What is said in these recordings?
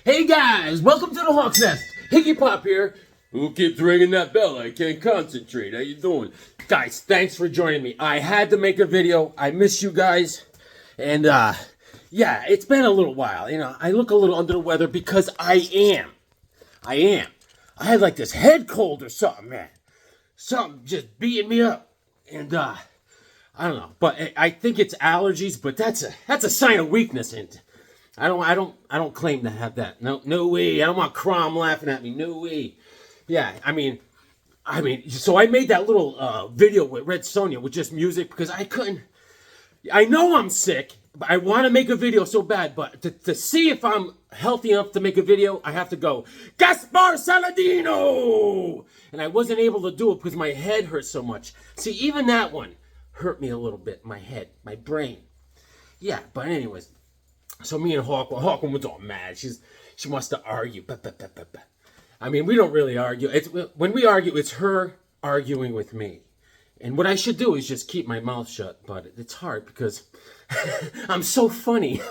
Hey guys, welcome to the Hawk's Nest. Higgy Pop here. Who keeps ringing that bell? I can't concentrate. How you doing? Guys, thanks for joining me. I had to make a video. I miss you guys. And yeah, it's been a little while. You know, I look a little under the weather because I am. I had like this head cold or something, man. Something just beating me up. And I don't know, but I think it's allergies, but that's a sign of weakness, and I don't claim to have that. No way. I don't want Crom laughing at me. No way. Yeah, I mean, so I made that little video with Red Sonja with just music because I couldn't. I know I'm sick, but I want to make a video so bad. But to see if I'm healthy enough to make a video, I have to go Gaspar Saladino, and I wasn't able to do it because my head hurt so much. See, even that one hurt me a little bit. My head, my brain. Yeah, but anyways. So me and Hawkwoman was all mad. She wants to argue. I mean, we don't really argue. When we argue, it's her arguing with me. And what I should do is just keep my mouth shut. But it's hard because I'm so funny.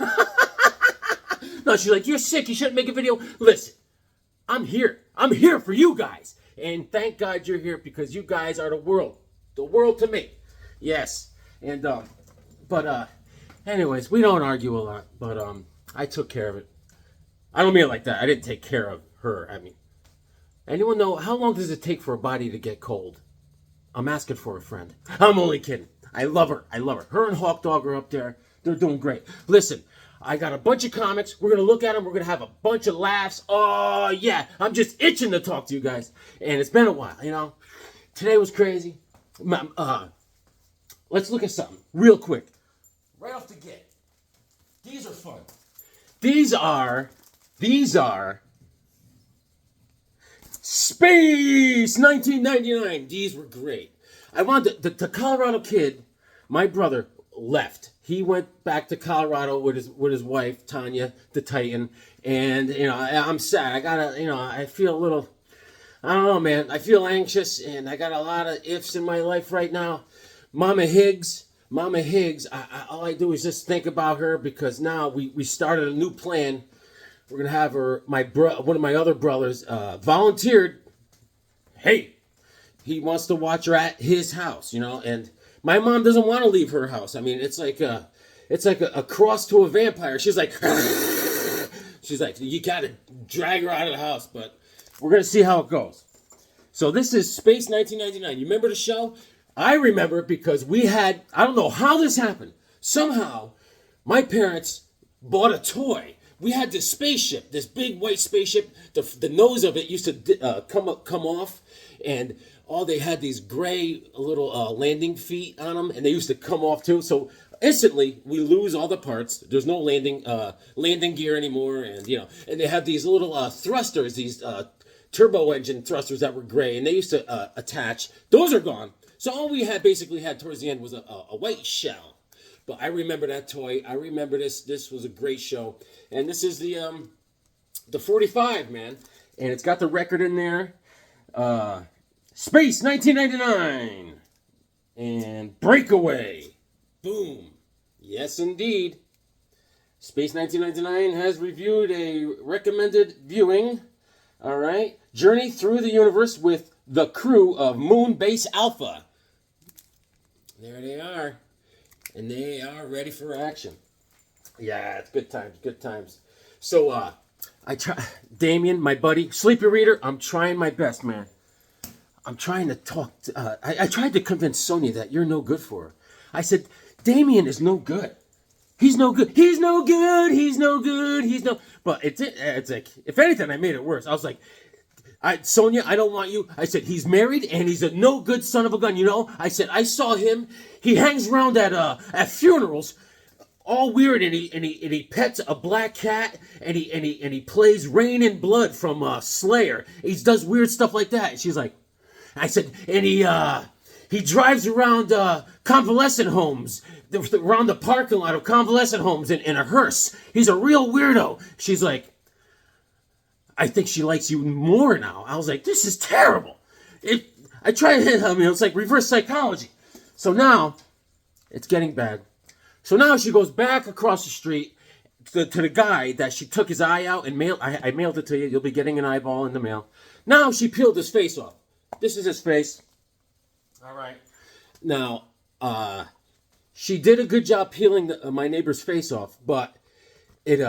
No, she's like, you're sick. You shouldn't make a video. Listen, I'm here. I'm here for you guys. And thank God you're here because you guys are the world. The world to me. Yes. And, anyways, we don't argue a lot, but I took care of it. I don't mean it like that. I didn't take care of her. I mean, anyone know how long does it take for a body to get cold? I'm asking for a friend. I'm only kidding. I love her. I love her. Her and Hawk Dog are up there. They're doing great. Listen, I got a bunch of comics. We're going to look at them. We're going to have a bunch of laughs. Oh, yeah. I'm just itching to talk to you guys. And it's been a while, you know. Today was crazy. Let's look at something real quick. Right off the get. These are fun. These are Space 1999. These were great. I wanted the Colorado kid, my brother, left. He went back to Colorado with his wife, Tanya, the Titan. And, you know, I'm sad. I feel a little, I don't know, man. I feel anxious, and I got a lot of ifs in my life right now. Mama Higgs, all I do is just think about her because now we started a new plan. We're going to have her, one of my other brothers volunteered. Hey, he wants to watch her at his house, you know, and my mom doesn't want to leave her house. I mean, it's like a cross to a vampire. She's like, you got to drag her out of the house, but we're going to see how it goes. So this is Space 1999. You remember the show? I remember it because I don't know how this happened. Somehow, my parents bought a toy. We had this spaceship, this big white spaceship. The nose of it used to come off, and they had these gray little landing feet on them, and they used to come off too. So instantly, we lose all the parts. There's no landing gear anymore, and and they have these little thrusters, these turbo engine thrusters that were gray, and they used to attach. Those are gone. So all we basically had towards the end was a white shell. But I remember that toy. I remember this. This was a great show. And this is the 45, man. And it's got the record in there. Space 1999. And Breakaway. Boom. Yes, indeed. Space 1999 has reviewed a recommended viewing. All right. Journey through the universe with the crew of Moon Base Alpha. There they are. And they are ready for action. Yeah, it's good times. So, Damien, my buddy, Sleepy Reader, I'm trying my best, man. I'm trying to talk. I tried to convince Sonia that you're no good for her. I said, Damien is no good. He's no good. He's no good. But it's like, if anything, I made it worse. I was like, Sonia, I don't want you. I said, he's married and he's a no good son of a gun, you know? I said, I saw him. He hangs around at funerals, all weird, and he pets a black cat, and he plays Rain and Blood from Slayer. He does weird stuff like that. And she's like, I said, and he drives around convalescent homes, around the parking lot of convalescent homes in a hearse. He's a real weirdo. She's like, I think she likes you more now. I was like, this is terrible. I try to hit him, it's like reverse psychology. So now, it's getting bad. So now she goes back across the street to the guy that she took his eye out and mailed. I mailed it to you. You'll be getting an eyeball in the mail. Now she peeled his face off. This is his face. All right. Now, she did a good job peeling my neighbor's face off, but it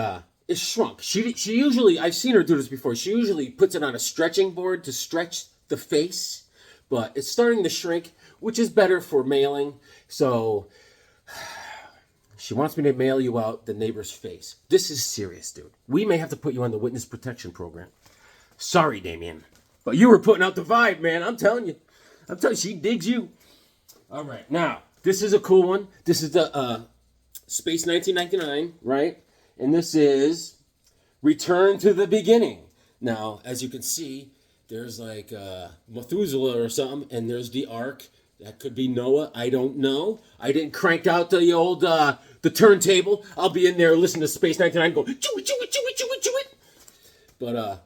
shrunk. She usually, I've seen her do this before. She usually puts it on a stretching board to stretch the face, but it's starting to shrink, which is better for mailing. So she wants me to mail you out the neighbor's face. This is serious, dude. We may have to put you on the witness protection program. Sorry, Damien, but you were putting out the vibe, man. I'm telling you, she digs you. All right, now this is a cool one. This is the Space 1999, right? And this is Return to the Beginning. Now, as you can see, there's like Methuselah or something, and there's the Ark. That could be Noah. I don't know. I didn't crank out the old the turntable. I'll be in there listening to Space 99 go, chew it, chew it, chew it, chew it, chew it. But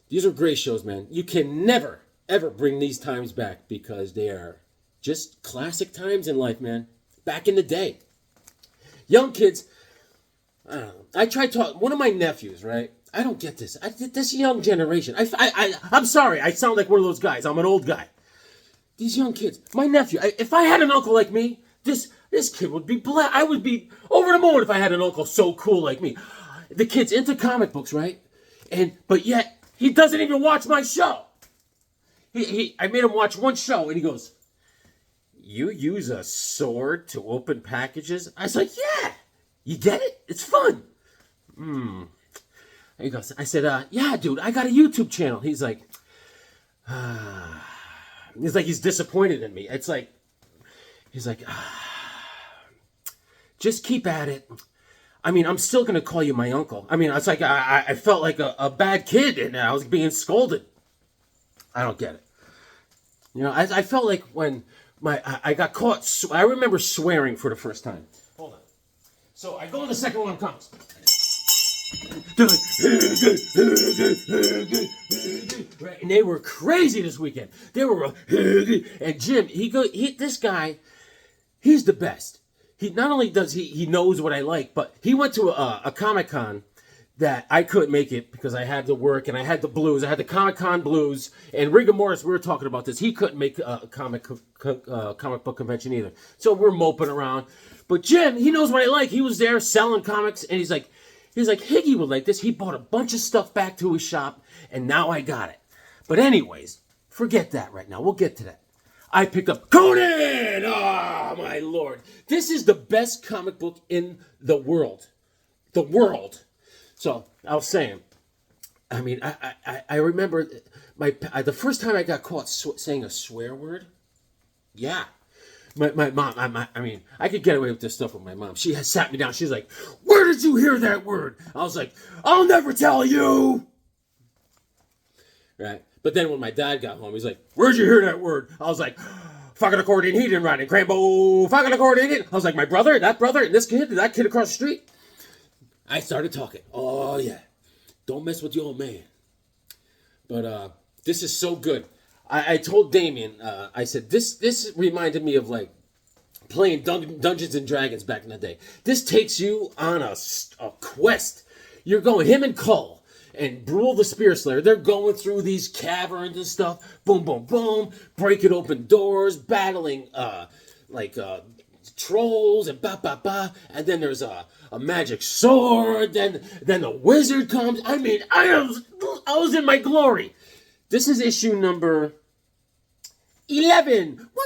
these are great shows, man. You can never, ever bring these times back because they are just classic times in life, man. Back in the day. Young kids... I don't know. I tried talking. One of my nephews, right? I don't get this. This young generation. I'm sorry. I sound like one of those guys. I'm an old guy. These young kids. My nephew. If I had an uncle like me, this kid would be blessed. I would be over the moon if I had an uncle so cool like me. The kid's into comic books, right? But yet he doesn't even watch my show. I made him watch one show, and he goes, "You use a sword to open packages?" I was like, "Yeah." You get it? It's fun. He goes, I said, yeah, dude, I got a YouTube channel. He's like, he's disappointed in me. It's like, he's like, just keep at it. I mean, I'm still going to call you my uncle. I mean, it's like, I felt like a bad kid and I was being scolded. I don't get it. You know, I felt like when I got caught, I remember swearing for the first time. Hold on. So I go in the second one comes. And they were crazy this weekend. They were, and Jim, this guy, he's the best. He not only does he knows what I like, but he went to a Comic-Con that I couldn't make it because I had to work and I had the blues. I had the Comic-Con blues. And Rigor Morris, we were talking about this. He couldn't make a comic book convention either. So we're moping around. But Jim, he knows what I like. He was there selling comics, and he's like, Higgy would like this. He bought a bunch of stuff back to his shop, and now I got it. But anyways, forget that right now. We'll get to that. I picked up Conan! Oh, my Lord. This is the best comic book in the world. The world. So, I was saying, I mean, I remember the first time I got caught saying a swear word. Yeah. My mom, I mean, I could get away with this stuff with my mom. She has sat me down. She's like, where did you hear that word? I was like, I'll never tell you. Right? But then when my dad got home, he's like, where'd you hear that word? I was like, fucking accordion, he didn't ride in Crambo, fucking accordion, he didn't. I was like, my brother, and this kid, that kid across the street. I started talking. Oh, yeah. Don't mess with your old man. But this is so good. I told Damien, I said, this reminded me of like playing Dungeons and Dragons back in the day. This takes you on a quest. You're going, him and Cull and Brule the Spear Slayer, they're going through these caverns and stuff. Boom, boom, boom. Breaking open doors, battling trolls and ba. And then there's a magic sword. Then the wizard comes. I mean, I was in my glory. This is issue number 11. 1, 2, 3, 4,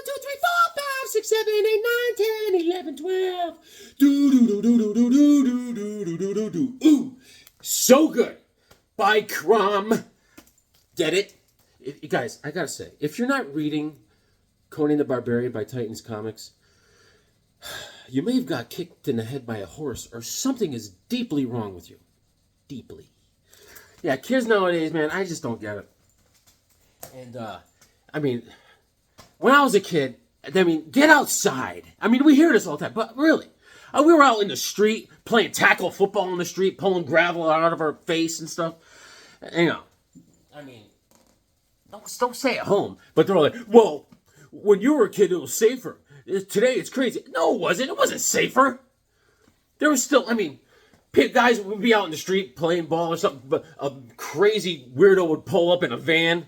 5, 6, 7, 8, 9, 10, 11, 12. Do. Ooh, so good. By Crumb. Get it? Guys, I gotta say, if you're not reading Conan the Barbarian by Titans Comics, you may have got kicked in the head by a horse or something is deeply wrong with you. Deeply. Yeah, kids nowadays, man, I just don't get it. And, I mean, when I was a kid, I mean, get outside. I mean, we hear this all the time, but really, we were out in the street playing tackle football in the street, pulling gravel out of our face and stuff. You know, I mean, don't say at home. But they're all like, well, when you were a kid, it was safer. Today, it's crazy. No, it wasn't. It wasn't safer. There was still, I mean, Guys would be out in the street playing ball or something, but a crazy weirdo would pull up in a van.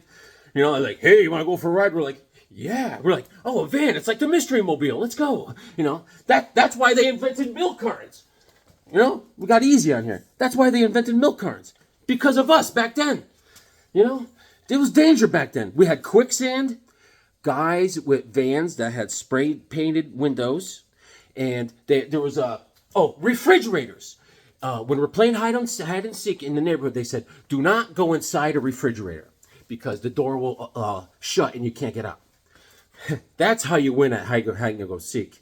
You know, like, hey, you want to go for a ride? We're like, yeah. We're like, oh, a van. It's like the Mystery Mobile. Let's go. You know, that's why they invented milk cartons. You know, we got easy on here. That's why they invented milk cartons. Because of us back then. You know, there was danger back then. We had quicksand, guys with vans that had spray painted windows, and there was refrigerators. When we're playing hide and seek in the neighborhood, they said, do not go inside a refrigerator because the door will shut and you can't get out. That's how you win at hide and go seek.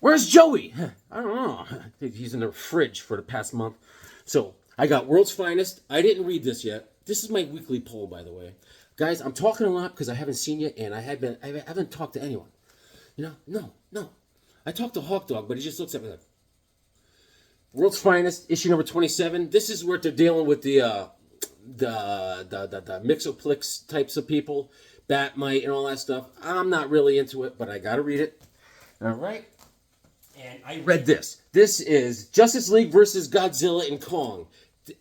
Where's Joey? I don't know. He's in the fridge for the past month. So I got World's Finest. I didn't read this yet. This is my weekly poll, by the way. Guys, I'm talking a lot because I haven't seen you and I haven't talked to anyone. You know, no. I talked to Hawk Dog, but he just looks at me like, World's Finest, issue number 27. This is where they're dealing with the Mixoplex types of people, Batmite and all that stuff. I'm not really into it, but I gotta read it. All right. And I read this. This is Justice League versus Godzilla and Kong.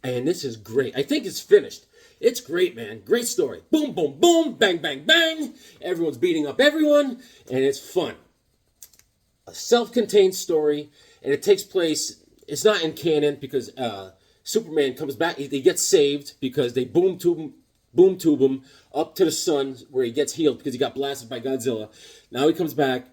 And this is great. I think it's finished. It's great, man. Great story. Boom, boom, boom. Bang, bang, bang. Everyone's beating up everyone. And it's fun. A self-contained story. And it takes place... It's not in canon because Superman comes back. He gets saved because they boom tube him up to the sun where he gets healed because he got blasted by Godzilla. Now he comes back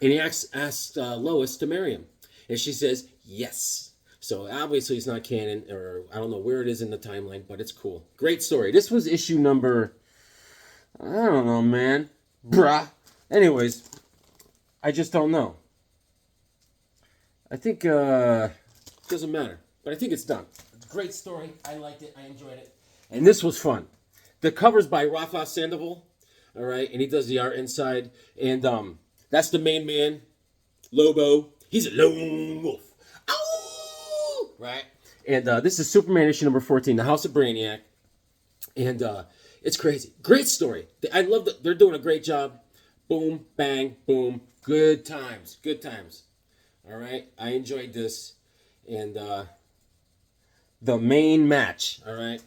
and he asks Lois to marry him. And she says, yes. So obviously it's not canon, or I don't know where it is in the timeline, but it's cool. Great story. This was issue number, I don't know, man. Bruh. Anyways, I just don't know. I think, doesn't matter. But I think it's done. It's a great story. I liked it. I enjoyed it. And this was fun. The cover's by Rafa Sandoval. All right. And he does the art inside. And that's the main man, Lobo. He's a lone wolf. Ow! Right. And this is Superman issue number 14, The House of Brainiac. And it's crazy. Great story. I love that. They're doing a great job. Boom, bang, boom. Good times. Good times. All right, I enjoyed this, and the main match. All right,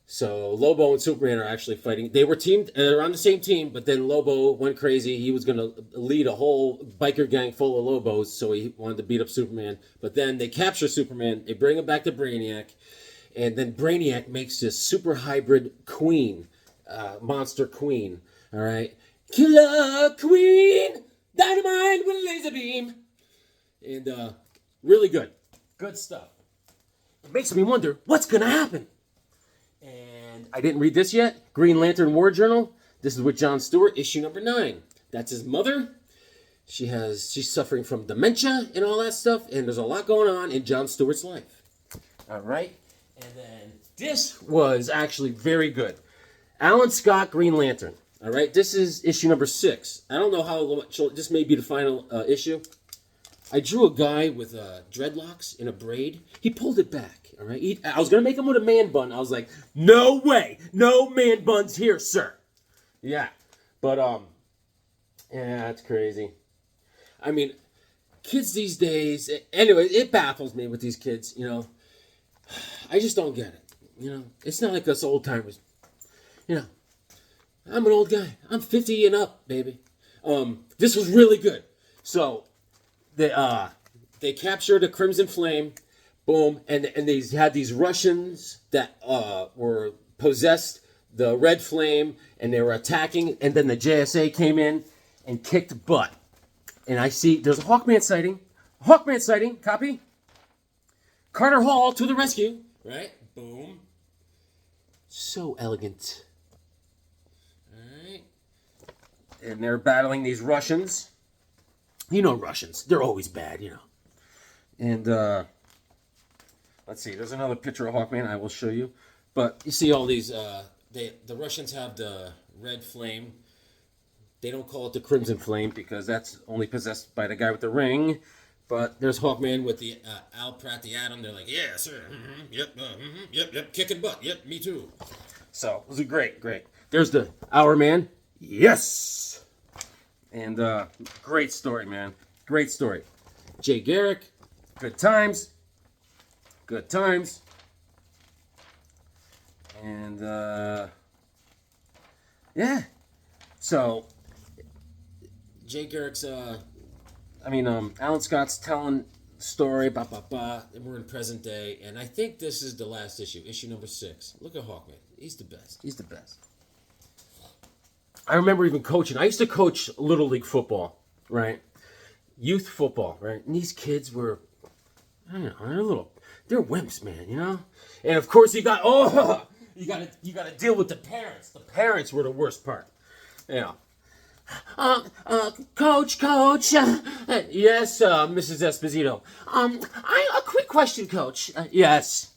so Lobo and Superman are actually fighting. They were teamed. They're on the same team, but then Lobo went crazy. He was gonna lead a whole biker gang full of Lobos, so he wanted to beat up Superman. But then they capture Superman. They bring him back to Brainiac, and then Brainiac makes this super hybrid queen, monster queen. All right, Killer Queen, dynamite with laser beam. And really good. Good stuff. It makes me wonder what's going to happen. And I didn't read this yet. Green Lantern War Journal. This is with John Stewart, issue number 9. That's his mother. She's suffering from dementia and all that stuff. And there's a lot going on in John Stewart's life. All right. And then this was actually very good. Alan Scott, Green Lantern. All right. This is issue number 6. I don't know how much. This may be the final issue. I drew a guy with dreadlocks in a braid. He pulled it back, all right? I was going to make him with a man bun. I was like, no way. No man buns here, sir. Yeah. But, yeah, it's crazy. I mean, kids these days, anyway, it baffles me with these kids, you know. I just don't get it, you know. It's not like us old timers. You know, I'm an old guy. I'm 50 and up, baby. This was really good. So... They captured a Crimson Flame, boom, and they had these Russians that were possessed the Red Flame, and they were attacking, and then the JSA came in and kicked butt. And I see there's a Hawkman sighting. Hawkman sighting, copy. Carter Hall to the rescue, right? Boom. So elegant. All right. And they're battling these Russians. You know Russians. They're always bad, you know. And, let's see. There's another picture of Hawkman I will show you. But you see all these, the Russians have the Red Flame. They don't call it the Crimson Flame because that's only possessed by the guy with the ring. But there's Hawkman with the Al Pratt, the Atom. They're like, yeah, sir. Mm-hmm, yep, kicking butt. Yep, me too. So, it was great. There's the Hour Man. Yes! And great story, man. Great story. Jay Garrick, good times. Good times. And, yeah. So, Jay Garrick's, Alan Scott's telling the story, and we're in present day, and I think this is the last issue number 6. Look at Hawkman. He's the best. He's the best. I remember even coaching. I used to coach Little League football, right? Youth football, right? And these kids were, I don't know, they're wimps, man, you know? And of course you got to deal with the parents. The parents were the worst part. Yeah. Coach, yes, Mrs. Esposito. A quick question, Coach. Yes.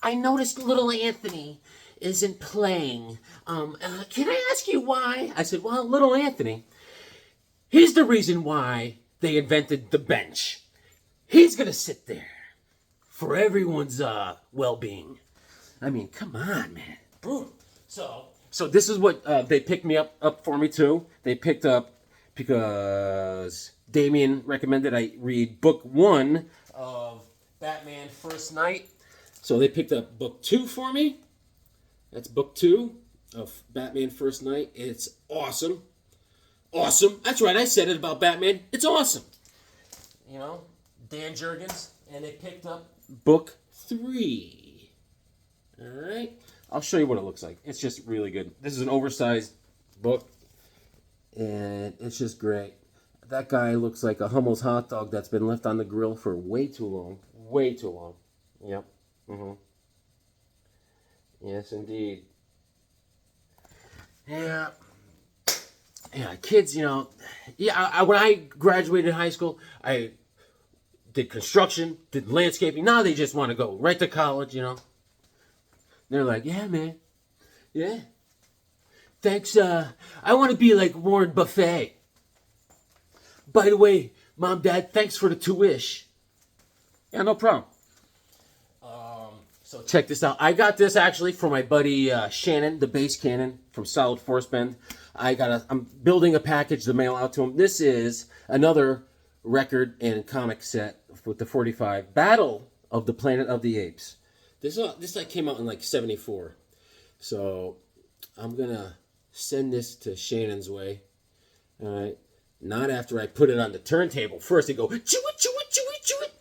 I noticed little Anthony isn't playing. Can I ask you why? I said, well, little Anthony, he's the reason why they invented the bench. He's gonna sit there for everyone's well-being. I mean, come on, man. Brutal. So this is what they picked me up for me too. They picked up because Damien recommended I read book 1 of Batman First Night. So they picked up book 2 for me. That's book 2 of Batman First Night. It's awesome. Awesome. That's right, I said it about Batman. It's awesome. You know, Dan Jurgens. And they picked up book 3. All right. I'll show you what it looks like. It's just really good. This is an oversized book. And it's just great. That guy looks like a Hummel's hot dog that's been left on the grill for way too long. Way too long. Yep. Mm-hmm. Yes, indeed. Yeah. Yeah, kids, you know. Yeah, when I graduated high school, I did construction, did landscaping. Now they just want to go right to college, you know. They're like, yeah, man. Yeah. Thanks, I want to be like Warren Buffett. By the way, Mom, Dad, thanks for the tuition. Yeah, no problem. So check this out. I got this actually from my buddy Shannon, the bass cannon from Solid Force Bend. I'm building a package to mail out to him. This is another record and comic set with the 45 Battle of the Planet of the Apes. This like came out in like 74. So I'm gonna send this to Shannon's way. All right. Not after I put it on the turntable. First they go, chew it, chew it, chew it, chew it.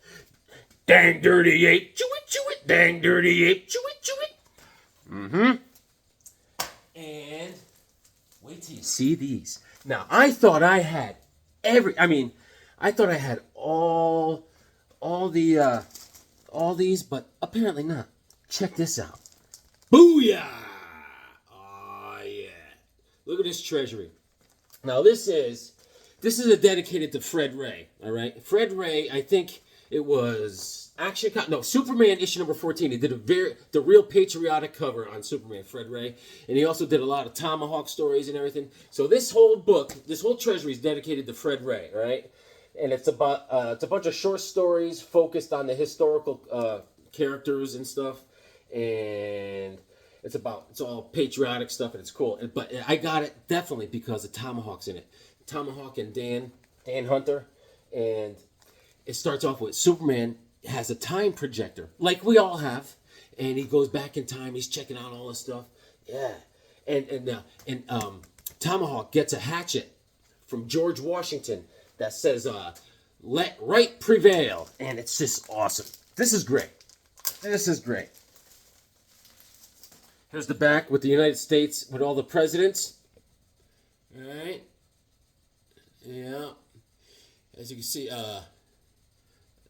Dang dirty ape, chew it, chew it. Dang dirty ape, chew it, chew it. Mm-hmm. And wait till you see these. Now, I thought I had all these, but apparently not. Check this out. Booyah! Oh, yeah. Look at this treasury. Now, this is a dedicated to Fred Ray, all right? Fred Ray, I think it was Superman issue number 14. He did the real patriotic cover on Superman, Fred Ray. And he also did a lot of Tomahawk stories and everything. So this whole book, this whole treasury is dedicated to Fred Ray, all right? And it's about it's a bunch of short stories focused on the historical characters and stuff. And it's all patriotic stuff, and it's cool. But I got it definitely because of Tomahawk's in it. Tomahawk and Dan Hunter. And it starts off with Superman has a time projector, like we all have. And he goes back in time. He's checking out all this stuff. Yeah. And Tomahawk gets a hatchet from George Washington that says, let right prevail. And it's just awesome. This is great. This is great. Here's the back with the United States, with all the presidents. All right. Yeah. As you can see,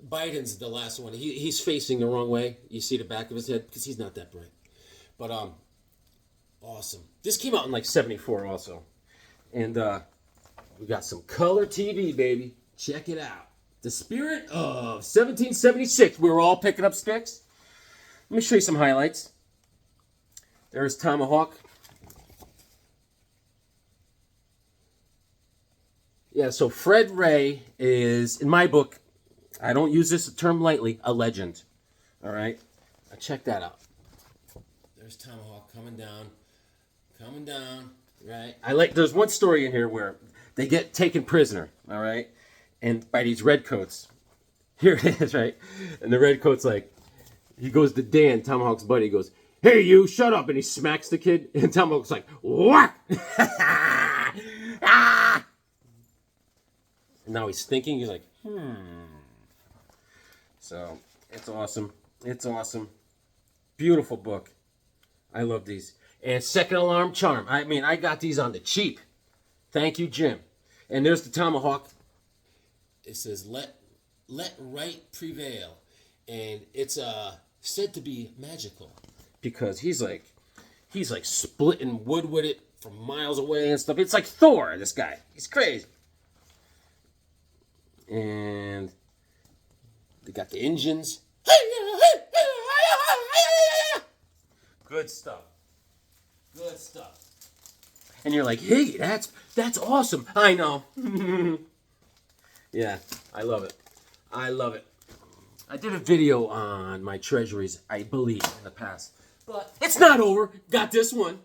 Biden's the last one. He's facing the wrong way. You see the back of his head because he's not that bright. But awesome. This came out in like 74 also. And we got some color TV, baby. Check it out. The spirit of 1776. We were all picking up sticks. Let me show you some highlights. There's Tomahawk. Yeah, so Fred Ray is, in my book, I don't use this term lightly, a legend. All right? Now check that out. There's Tomahawk coming down, right? There's one story in here where they get taken prisoner, all right? And by these redcoats. Here it is, right? And the redcoat's like, he goes to Dan, Tomahawk's buddy. He goes, "Hey, you, shut up!" And he smacks the kid. And Tomahawk's like, "What?" Ah! And now he's thinking. He's like, So it's awesome. It's awesome. Beautiful book. I love these. And Second Alarm Charm. I mean, I got these on the cheap. Thank you, Jim. And there's the Tomahawk. It says, let right prevail. And it's said to be magical. Because he's like splitting wood with it from miles away and stuff. It's like Thor, this guy. He's crazy. And they got the engines. Good stuff. Good stuff. And you're like, hey, that's awesome. I know. Yeah, I love it. I love it. I did a video on my treasuries, I believe, in the past. But it's not over. Got this one.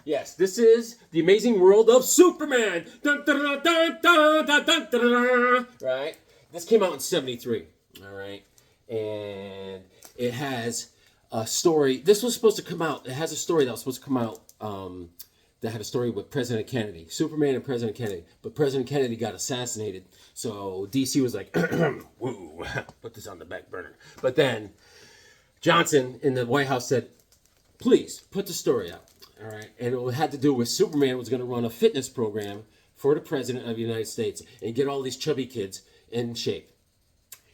Yes, this is The Amazing World of Superman. Dun, dun, dun, dun, dun, dun, dun, dun, dun. Right? This came out in 73. All right? And it has a story. This was supposed to come out. It has a story that was supposed to come out that had a story with President Kennedy. Superman and President Kennedy. But President Kennedy got assassinated. So DC was like, woo, put this on the back burner. But then Johnson in the White House said, please, put the story out. All right, and it had to do with Superman was going to run a fitness program for the President of the United States and get all these chubby kids in shape.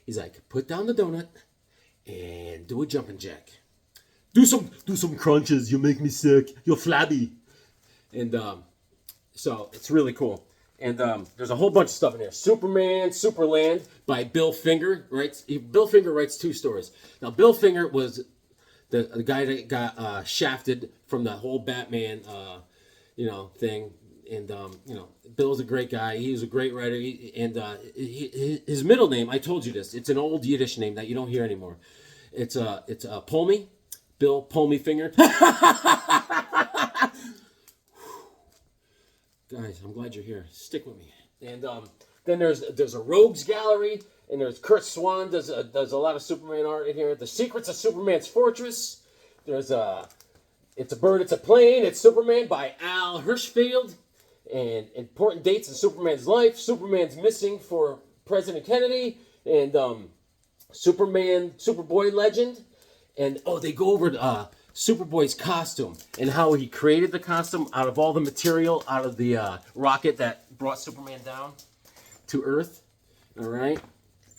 He's like, put down the donut and do a jumping jack. Do some crunches. You'll make me sick. You're flabby. And so it's really cool. And there's a whole bunch of stuff in there. Superman, Superland by Bill Finger. Bill Finger writes 2 stories. Now, Bill Finger was the guy that got shafted from the whole Batman, thing. And, Bill's a great guy. He was a great writer. His middle name, I told you this. It's an old Yiddish name that you don't hear anymore. It's Polmy. Bill Polmy Finger. Guys, I'm glad you're here. Stick with me. And then there's a Rogues Gallery, and there's Kurt Swan does a lot of Superman art in here. The Secrets of Superman's Fortress. There's It's a Bird, It's a Plane. It's Superman by Al Hirschfeld. And important dates in Superman's life. Superman's missing for President Kennedy. And Superboy legend. And they go over Superboy's costume and how he created the costume out of all the material out of the rocket that brought Superman down to Earth. All right,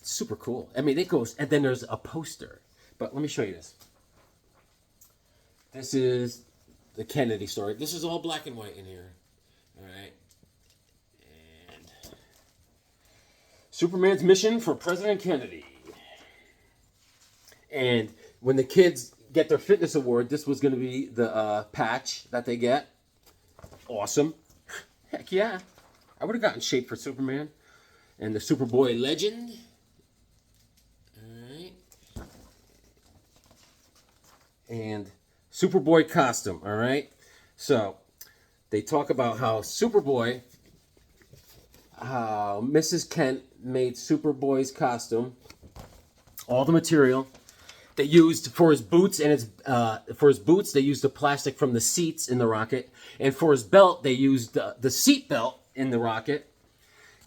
super cool. I mean, it goes, and then there's a poster. But let me show you this. This is the Kennedy story. This is all black and white in here. All right, and Superman's mission for President Kennedy. And when the kids get their fitness award, this was going to be the patch that they get. Awesome. Heck yeah. I would have gotten shape for Superman. And the Superboy legend. Alright. And Superboy costume. Alright. So, they talk about how Superboy, how Mrs. Kent made Superboy's costume. All the material. They used for his boots they used the plastic from the seats in the rocket, and for his belt they used the seat belt in the rocket.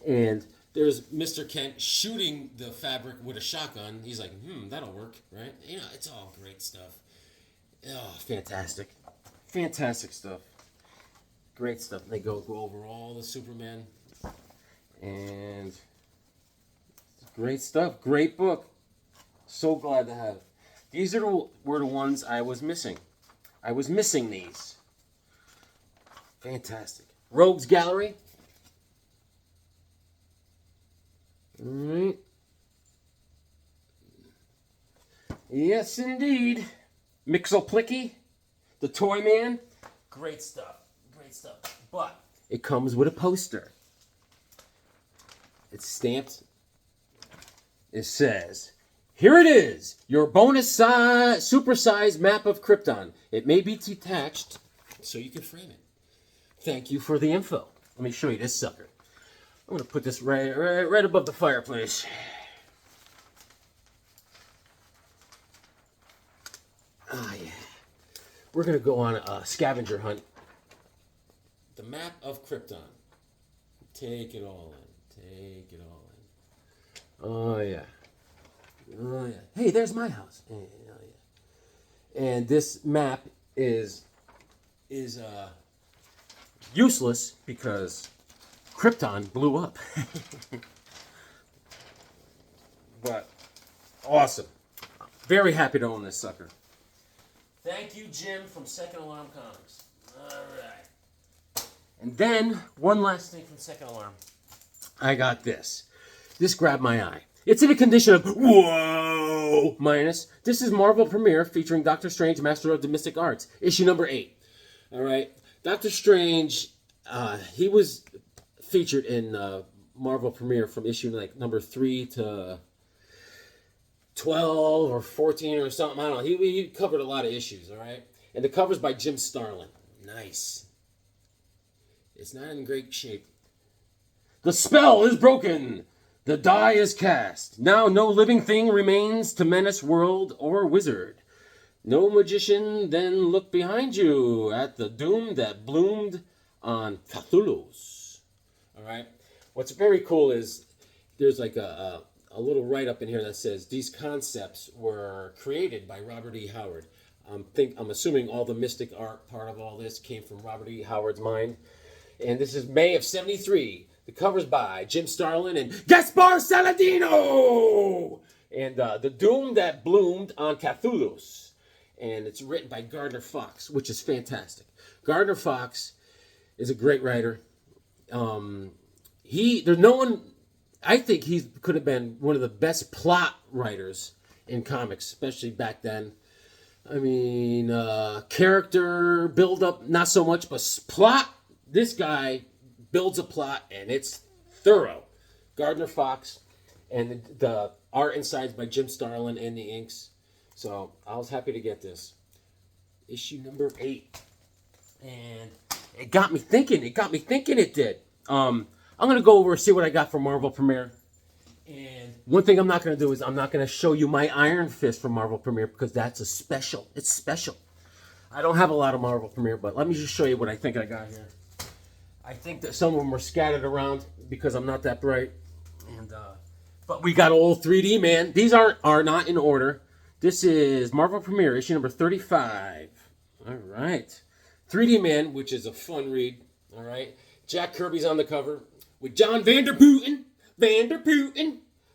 And there's Mr. Kent shooting the fabric with a shotgun. He's like, that'll work, right? It's all great stuff. Oh, fantastic, fantastic stuff, great stuff. They go over all the Superman, and great stuff. Great book. So glad to have it. These were the ones I was missing. I was missing these. Fantastic. Rogues Gallery. All right. Yes, indeed. Mixoplicky, the Toy Man. Great stuff. Great stuff. But it comes with a poster. It's stamped. It says, here it is, your bonus supersized map of Krypton. It may be detached, so you can frame it. Thank you for the info. Let me show you this sucker. I'm going to put this right above the fireplace. Ah, yeah. We're going to go on a scavenger hunt. The map of Krypton. Take it all in. Take it all in. Oh, yeah. Oh, yeah. Hey, there's my house. Oh, yeah. And this map is useless because Krypton blew up. But awesome. Very happy to own this sucker. Thank you, Jim from Second Alarm Comics. All right. And then, one last thing from Second Alarm. I got this. This grabbed my eye. It's in a condition of whoa minus. This is Marvel Premiere featuring Doctor Strange, Master of the Mystic Arts, issue number 8. All right. Doctor Strange, he was featured in Marvel Premiere from issue like number 3 to 12 or 14 or something. I don't know. He covered a lot of issues, all right? And the cover's by Jim Starlin. Nice. It's not in great shape. The spell is broken. The die is cast. Now no living thing remains to menace world or wizard. No magician then look behind you at the doom that bloomed on Cthulhu's. All right? What's very cool is there's like a little write-up in here that says these concepts were created by Robert E. Howard. I'm assuming all the mystic art part of all this came from Robert E. Howard's mind. And this is May of '73. The cover's by Jim Starlin and Gaspar Saladino! And The Doom That Bloomed on Cthulhu's. And it's written by Gardner Fox, which is fantastic. Gardner Fox is a great writer. There's no one... I think he could have been one of the best plot writers in comics, especially back then. I mean, character build-up, not so much, but plot, this guy builds a plot, and it's thorough. Gardner Fox, and the art inside's by Jim Starlin and the inks. So I was happy to get this. Issue number 8. And it got me thinking. It did. I'm going to go over and see what I got for Marvel Premiere. And one thing I'm not going to do is I'm not going to show you my Iron Fist from Marvel Premiere because that's a special. It's special. I don't have a lot of Marvel Premiere, but let me just show you what I think I got here. I think that some of them are scattered around because I'm not that bright. And but we got old 3D Man. These are not in order. This is Marvel Premiere, issue number 35. All right. 3D Man, which is a fun read. All right. Jack Kirby's on the cover. With John Vanderputten,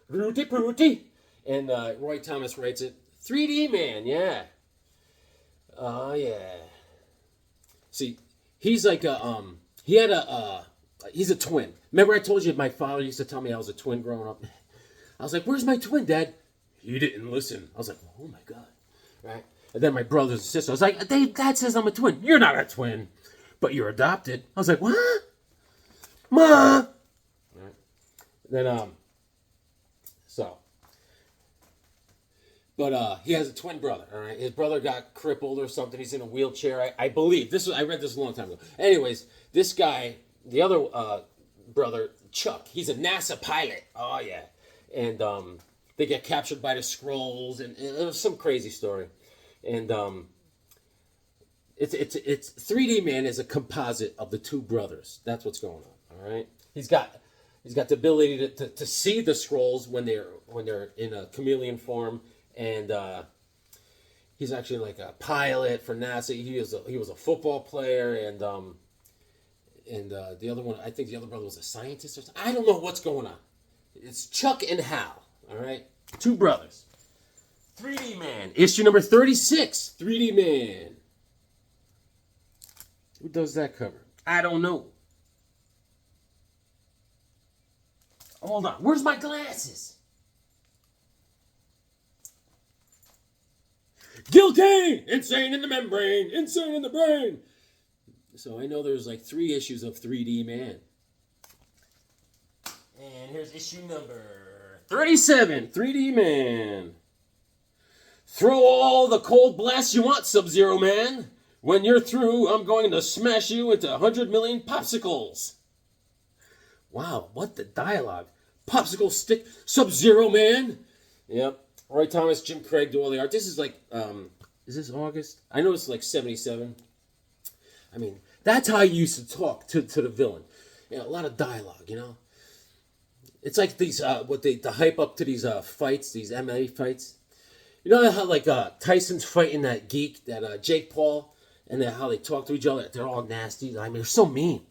Rooty Pooty, and Roy Thomas writes it. 3D Man, yeah. Oh, yeah. See, he's like he's a twin. Remember I told you my father used to tell me I was a twin growing up? I was like, where's my twin, Dad? He didn't listen. I was like, oh, my God. Right? And then my brothers and sisters, I was like, Dad says I'm a twin. You're not a twin, but you're adopted. I was like, what? Ma! Right. Then, he has a twin brother, all right? His brother got crippled or something. He's in a wheelchair, I believe. I read this a long time ago. Anyways, this guy, the other brother, Chuck, he's a NASA pilot. Oh, yeah. And they get captured by the Skrulls, and it was some crazy story. And it's 3D Man is a composite of the two brothers. That's what's going on. All right, he's got the ability to see the Skrulls when they're in a chameleon form, and he's actually like a pilot for NASA. He was a football player, and the other one, I think the other brother was a scientist or something. I don't know what's going on. It's Chuck and Hal. All right, two brothers. 3D Man, issue number 36. 3D Man. Who does that cover? I don't know. Hold on. Where's my glasses? Gil Kane! Insane in the membrane! Insane in the brain! So I know there's like 3 issues of 3D Man. And here's issue number 37. 3D Man. Throw all the cold blasts you want, Sub-Zero Man. When you're through, I'm going to smash you into 100 million popsicles. Wow, what the dialogue. Popsicle stick, Sub-Zero Man. Yep. Roy Thomas, Jim Craig do all the art. This is like, Is this August? I know it's like 77. I mean, that's how you used to talk to the villain. You know, a lot of dialogue, you know. It's like these, the hype up to these fights, these MMA fights. You know how like Tyson's fighting that geek, that Jake Paul, and then how they talk to each other. They're all nasty. I mean, they're so mean.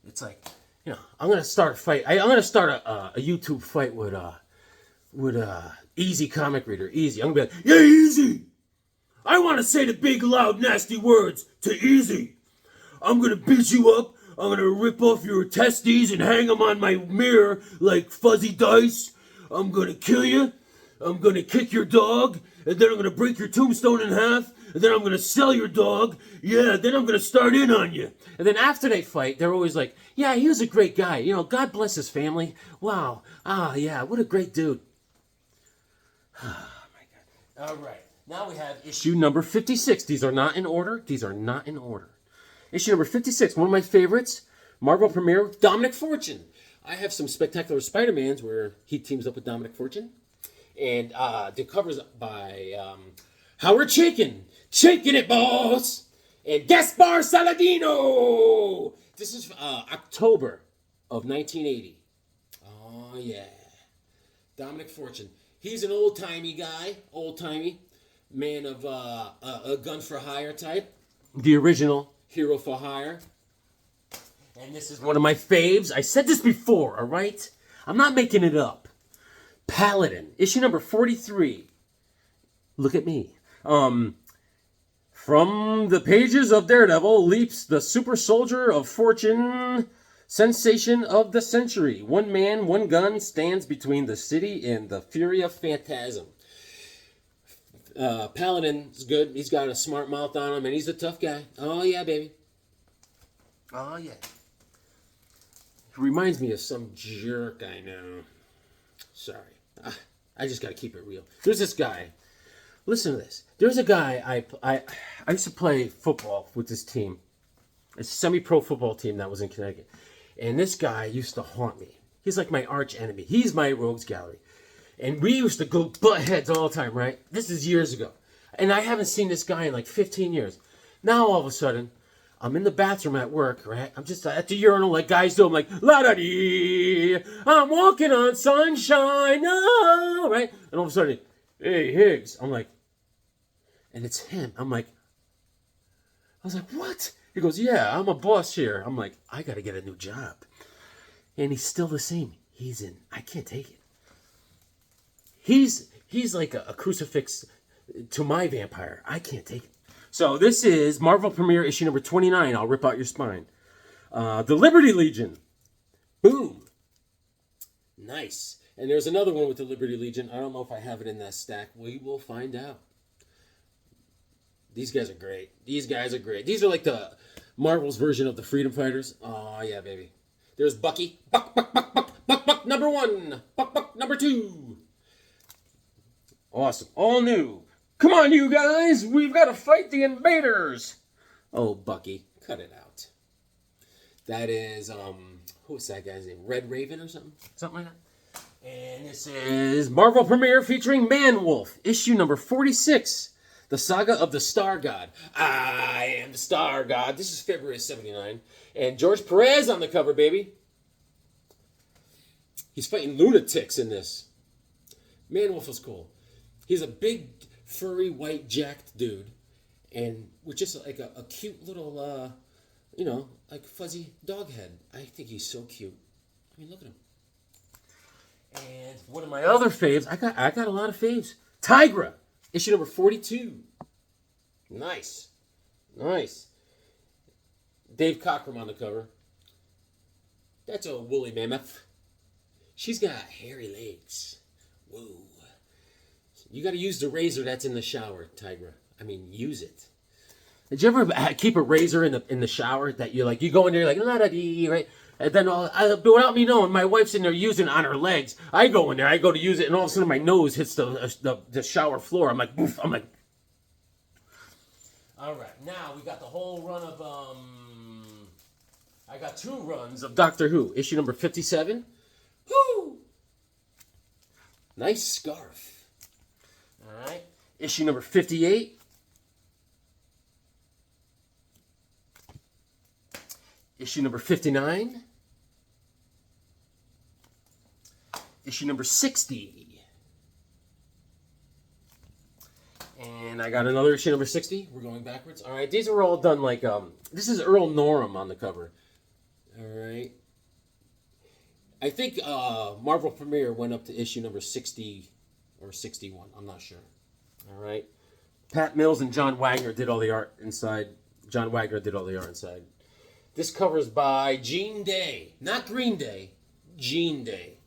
It's like, you know, I'm gonna start a fight. I'm gonna start a YouTube fight with Easy Comic Reader. Easy. I'm gonna be like, yeah, Easy. I want to say the big, loud, nasty words to Easy. I'm gonna beat you up. I'm gonna rip off your testes and hang them on my mirror like fuzzy dice. I'm gonna kill you. I'm gonna kick your dog, and then I'm gonna break your tombstone in half, and then I'm gonna sell your dog. Yeah, then I'm gonna start in on you. And then after they fight, they're always like, yeah, he was a great guy. You know, God bless his family. Wow. Ah, yeah, what a great dude. Oh, my God. All right. Now we have issue number 56. These are not in order. These are not in order. Issue number 56, one of my favorites, Marvel Premiere, Dominic Fortune. I have some Spectacular Spider-Mans where he teams up with Dominic Fortune. And the cover's by Howard Chaykin. Chaykin it, boss! And Gaspar Saladino! This is October of 1980. Oh, yeah. Dominic Fortune. He's an old-timey guy. Old-timey. Man of a gun-for-hire type. The original Hero for Hire. And this is one of my faves. I said this before, all right? I'm not making it up. Paladin, issue number 43. Look at me. From the pages of Daredevil leaps the super soldier of fortune, sensation of the century. One man, one gun stands between the city and the fury of phantasm. Paladin's good. He's got a smart mouth on him, and he's a tough guy. Oh, yeah, baby. Oh, yeah. He reminds me of some jerk I know. Sorry. I just got to keep it real. There's this guy. Listen to this. There's a guy, I used to play football with this team. It's a semi-pro football team that was in Connecticut. And this guy used to haunt me. He's like my arch enemy. He's my rogues gallery. And we used to go butt heads all the time, right? This is years ago. And I haven't seen this guy in like 15 years. Now all of a sudden, I'm in the bathroom at work, right? I'm just at the urinal like guys do. I'm like, la-da-dee, I'm walking on sunshine, no, right? And all of a sudden, hey, Higgs. I'm like, and it's him. I was like, what? He goes, yeah, I'm a boss here. I'm like, I got to get a new job. And he's still the same. I can't take it. He's like a crucifix to my vampire. I can't take it. So this is Marvel Premiere issue number 29. I'll rip out your spine. The Liberty Legion. Boom. Nice. And there's another one with the Liberty Legion. I don't know if I have it in that stack. We will find out. These guys are great. These guys are great. These are like the Marvel's version of the Freedom Fighters. Oh, yeah, baby. There's Bucky. Buck, Buck, Buck, Buck, Buck, Buck, number 1. Buck, Buck, number 2. Awesome. All new. Come on, you guys. We've got to fight the invaders. Oh, Bucky. Cut it out. That is, who's that guy's name? Red Raven or something? Something like that. And this is Marvel Premiere featuring Man-Wolf. Issue number 46. The Saga of the Star God. I am the Star God. This is February of 79. And George Perez on the cover, baby. He's fighting lunatics in this. Man-Wolf is cool. He's a big, furry, white, jacked dude. And with just like a cute little, like fuzzy dog head. I think he's so cute. I mean, look at him. And one of my other faves, I got a lot of faves. Tigra, issue number 42. Nice. Nice. Dave Cockrum on the cover. That's a woolly mammoth. She's got hairy legs. Whoa. You got to use the razor that's in the shower, Tigra. I mean, use it. Did you ever keep a razor in the shower that you go in there like la da dee, right? And then without me knowing, my wife's in there using it on her legs. I go in there, I go to use it, and all of a sudden my nose hits the shower floor. I'm like, boof. I'm like, all right. Now we got the whole run of I got 2 runs of Doctor Who, issue number 57. Woo! Nice scarf. All right. Issue number 58. issue number 59, issue number 60, and I got another issue number 60. We're going backwards. All right, these are all done like, this is Earl Norham on the cover. All right. I think Marvel Premiere went up to issue number 60 or 61. I'm not sure. All right. Pat Mills and John Wagner did all the art inside. John Wagner did all the art inside. This cover is by Gene Day. Not Green Day. Gene Day.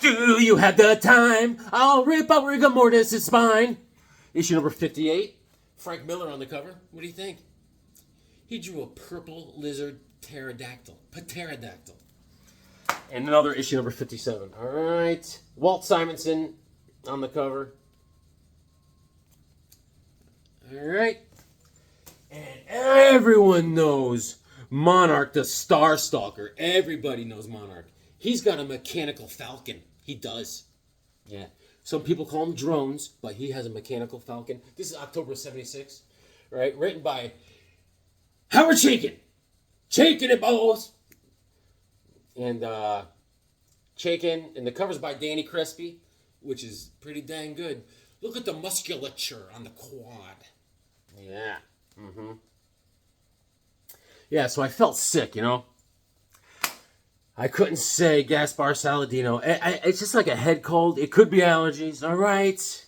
Do you have the time? I'll rip out rigor mortis' spine. Issue number 58. Frank Miller on the cover. What do you think? He drew a purple lizard pterodactyl. Pterodactyl. And another issue number 57. All right. Walt Simonson on the cover. All right. And everyone knows Monarch the Star Stalker. Everybody knows Monarch. He's got a mechanical falcon. He does. Yeah. Some people call him drones, but he has a mechanical falcon. This is October 76. Right? Written by Howard Chaykin. Chaykin it, balls. And Chaykin, and the cover's by Danny Crespi, which is pretty dang good. Look at the musculature on the quad. Yeah. Mm-hmm. Yeah, so I felt sick, you know. I couldn't say Gaspar Saladino. It's just like a head cold. It could be allergies, all right.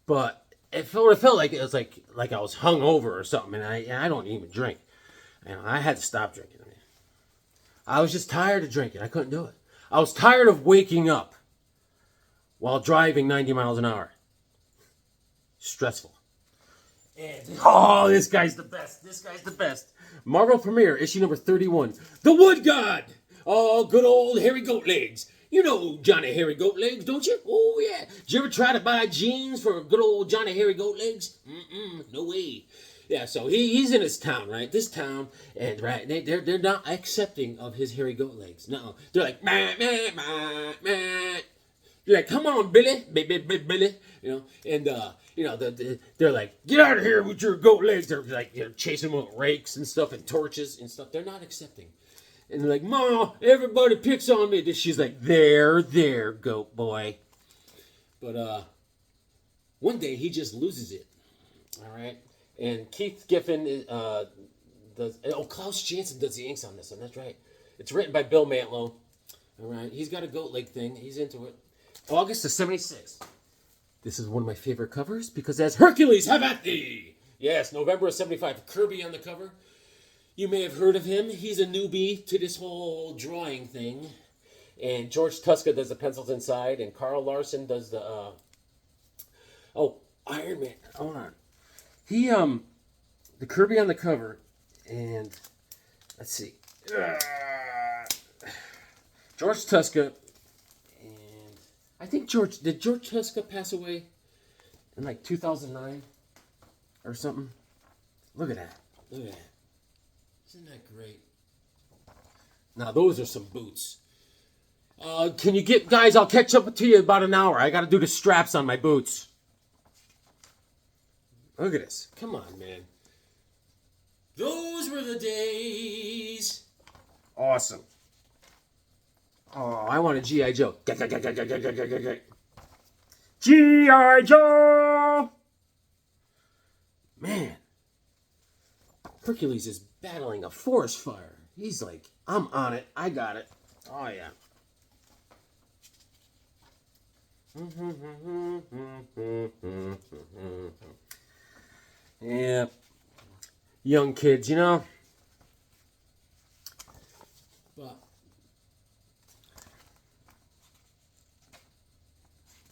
But it felt like it was like I was hungover or something, and I don't even drink. You know, I had to stop drinking. I was just tired of drinking. I couldn't do it. I was tired of waking up while driving 90 miles an hour. Stressful. And, oh, this guy's the best. This guy's the best. Marvel Premiere, issue number 31. The Wood God. Oh, good old Hairy Goat Legs. You know Johnny Hairy Goat Legs, don't you? Oh, yeah. Did you ever try to buy jeans for good old Johnny Hairy Goat Legs? No way. Yeah, so he's in his town, right? This town, and right, they're not accepting of his hairy goat legs. No, they're like, meh, meh, meh, meh. They're like, come on, Billy, Billy, you know, and you know, they're like, get out of here with your goat legs. They're like, you know, chasing them with rakes and stuff and torches and stuff. They're not accepting, and they're like, Ma, everybody picks on me. She's like, there, goat boy. But one day he just loses it. All right. And Keith Giffen does. Oh, Klaus Janson does the inks on this one. That's right. It's written by Bill Mantlo. All right. He's got a goat leg thing. He's into it. August of 76. This is one of my favorite covers because it has Hercules, have at thee. Yes, November of 75. Kirby on the cover. You may have heard of him. He's a newbie to this whole drawing thing. And George Tuska does the pencils inside. And Carl Larson does the... Iron Man. Hold on. He, the Kirby on the cover, and let's see, George Tuska, and I think did George Tuska pass away in like 2009 or something? Look at that. Look at that. Isn't that great? Now, those are some boots. Can you get, guys, I'll catch up to you in about an hour. I got to do the straps on my boots. Look at this. Come on, man. Those were the days. Awesome. Oh, I want a G.I. Joe. G.I. Joe! Man. Hercules is battling a forest fire. He's like, I'm on it. I got it. Oh, yeah. Yeah. Young kids, you know. But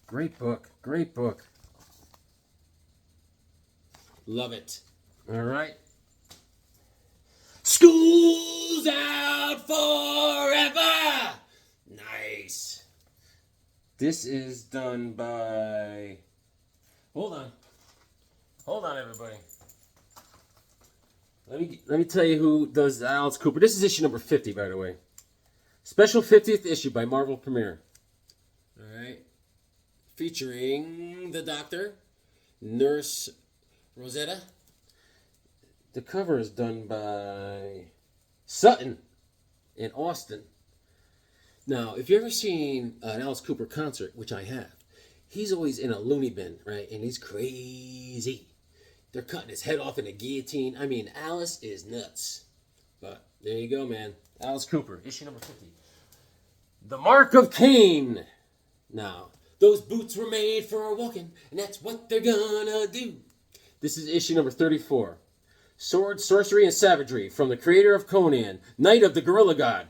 great book. Great book. Love it. All right. School's out forever. Nice. This is done by... Hold on. Hold on, everybody. Let me tell you who does Alice Cooper. This is issue number 50, by the way. Special 50th issue by Marvel Premiere. All right. Featuring the Doctor, Nurse Rosetta. The cover is done by Sutton in Austin. Now, if you've ever seen an Alice Cooper concert, which I have, he's always in a loony bin, right? And he's crazy. They're cutting his head off in a guillotine. I mean, Alice is nuts. But there you go, man. Alice Cooper, issue number 50. The Mark of Cain. Now, those boots were made for walking, and that's what they're gonna do. This is issue number 34. Sword, Sorcery, and Savagery from the creator of Conan, Knight of the Gorilla God.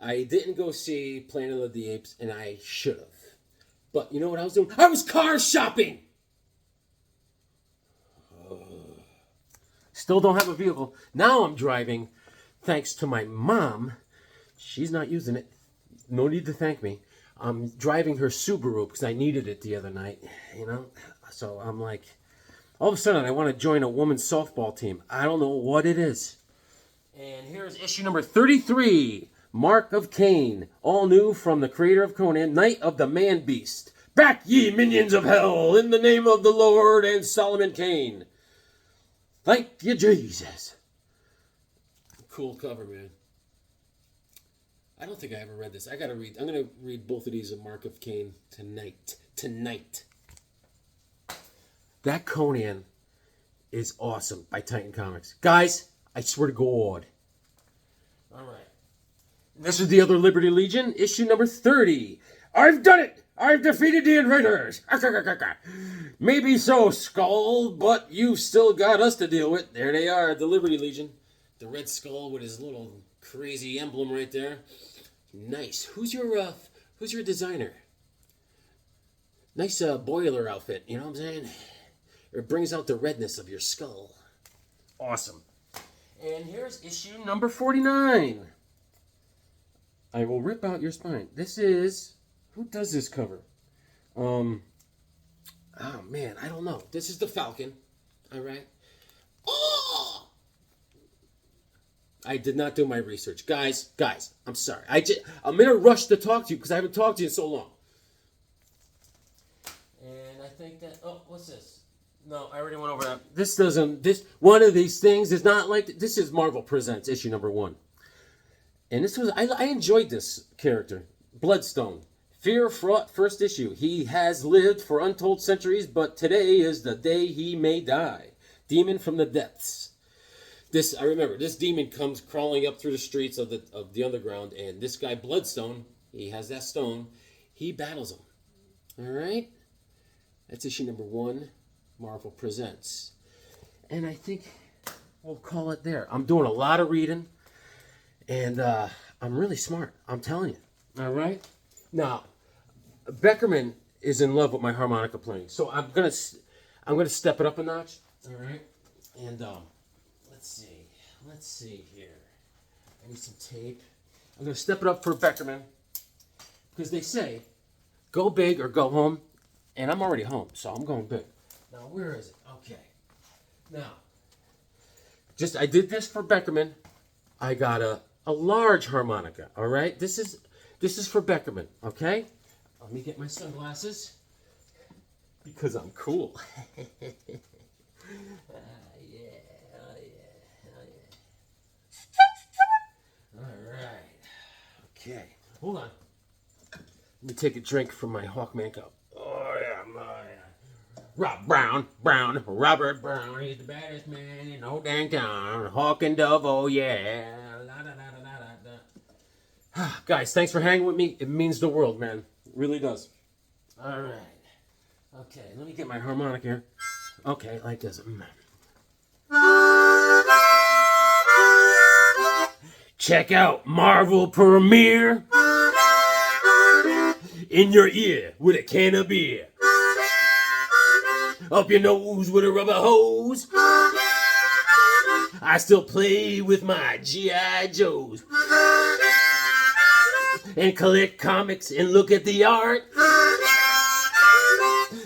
I didn't go see Planet of the Apes, and I should have. But you know what I was doing? I was car shopping! Still don't have a vehicle. Now I'm driving, thanks to my mom. She's not using it. No need to thank me. I'm driving her Subaru because I needed it the other night, you know? So I'm like, all of a sudden I want to join a women's softball team. I don't know what it is. And here's issue number 33, Mark of Cain. All new from the creator of Conan, Knight of the Man-Beast. Back ye minions of hell, in the name of the Lord and Solomon Kane. Thank you, Jesus. Cool cover, man. I don't think I ever read this. I'm going to read both of these of Mark of Cain tonight. That Conan is awesome by Titan Comics. Guys, I swear to God. All right. This is the other Liberty Legion, issue number 30. I've done it! I've defeated the invaders! Maybe so, Skull, but you've still got us to deal with. There they are, the Liberty Legion. The Red Skull with his little crazy emblem right there. Nice. Who's your designer? Nice boiler outfit, you know what I'm saying? It brings out the redness of your skull. Awesome. And here's issue number 49. I will rip out your spine. This is... Who does this cover? Oh, man, I don't know. This is the Falcon. All right. Oh! I did not do my research. Guys, I'm sorry. I'm in a rush to talk to you because I haven't talked to you in so long. And I think that... Oh, what's this? No, I already went over that. One of these things is not like... This is Marvel Presents, issue number 1. And this was... I enjoyed this character. Bloodstone. Fear-fraught first issue. He has lived for untold centuries, but today is the day he may die. Demon from the depths. I remember, this demon comes crawling up through the streets of the underground, and this guy, Bloodstone, he has that stone, he battles him. All right? That's issue number 1, Marvel Presents. And I think we'll call it there. I'm doing a lot of reading, and I'm really smart. I'm telling you. All right? Now, Beckerman is in love with my harmonica playing, so I'm gonna step it up a notch. All right, and let's see here. I need some tape. I'm gonna step it up for Beckerman because they say go big or go home, and I'm already home, so I'm going big. Now, where is it? Okay. Now, I did this for Beckerman. I got a large harmonica. All right, this is for Beckerman, okay? Let me get my sunglasses because I'm cool. All right. Okay. Hold on. Let me take a drink from my Hawkman cup. Oh, yeah. Robert Brown. He's the baddest man in the whole dang town. Hawk and Dove, oh, yeah. Guys, thanks for hanging with me. It means the world, man. It really does. All right. Okay, let me get my harmonic here. Okay, like this. Check out Marvel Premiere in your ear with a can of beer. Up your nose with a rubber hose. I still play with my G.I. Joes. And collect comics and look at the art.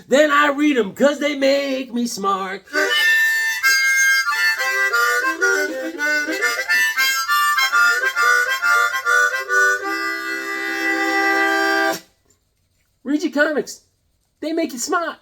Then I read them because they make me smart. Read your comics. They make you smart.